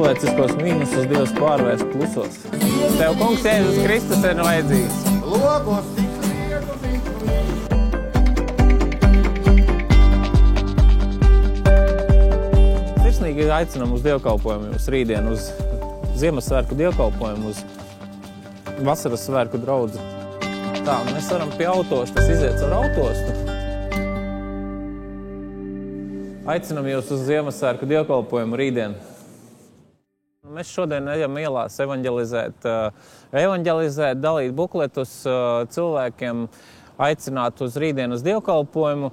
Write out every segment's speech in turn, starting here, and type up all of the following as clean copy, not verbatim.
cilvēciskos mīnusus Dievs pārvērst plusos. Tev, kungs, Jēzus Kristus ir vajadzīgs. Logos tik liegu. Sirsnīgi aicinam uz dievkalpojumu, uz rītdienu, uz Ziemassvētku dievkalpojumu, uz vasaras svētku draudzi. Tā, mēs varam pie autostas iziet ar autostu. Aicinam jūs uz Ziemassvētku dievkalpojumu rītdien. Mēs šodien ejam ielās evanģelizēt, dalīt bukletus cilvēkiem, aicināt uz rītdienu uz dievkalpojumu.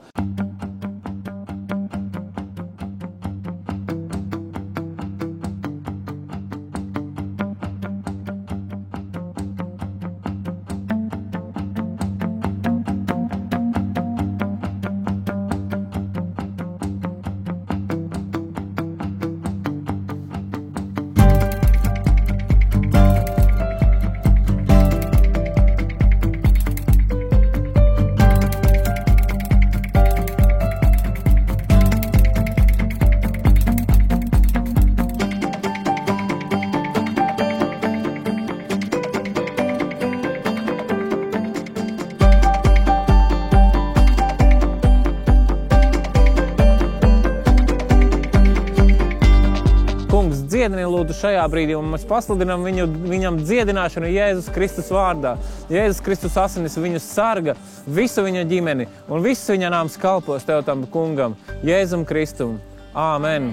Dziedini lūdzu šajā brīdī, un mēs pasludinām viņam dziedināšanu Jēzus Kristus vārdā. Jēzus Kristus asinis viņu sarga, visu viņa ģimeni, un viss viņa nāms kalpos tev tam kungam, Jēzum Kristum. Āmen.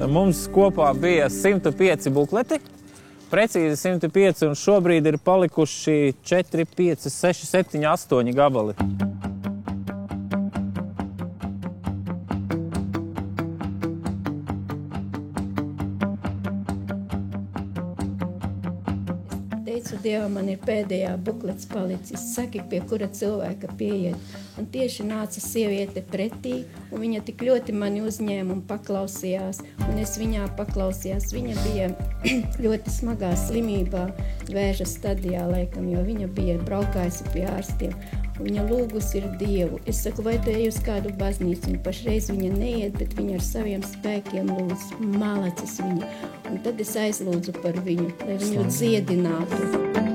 Mums kopā bija 105 bukleti, precīzi 105, un šobrīd ir palikuši 4, 5, 6, 7, 8 gabali. Dievam, man ir pēdējā buklets palicis, saki, pie kura cilvēka pieiet. Un tieši nāca sieviete pretī, un viņa tik ļoti mani uzņēma un paklausījās, un es viņā paklausījās. Viņa bija ļoti smagā slimībā, vēža stadijā laikam, jo viņa bija braukājusi pie ārstiem. Un viņa lūgus ir Dievu. Es saku, vai tu ej uz kādu baznīcu? Un pašreiz viņa neiet, bet viņa ar saviem spēkiem lūdz, malacis viņa. Un tad es aizlūdzu par viņu, lai viņu dziedinātu.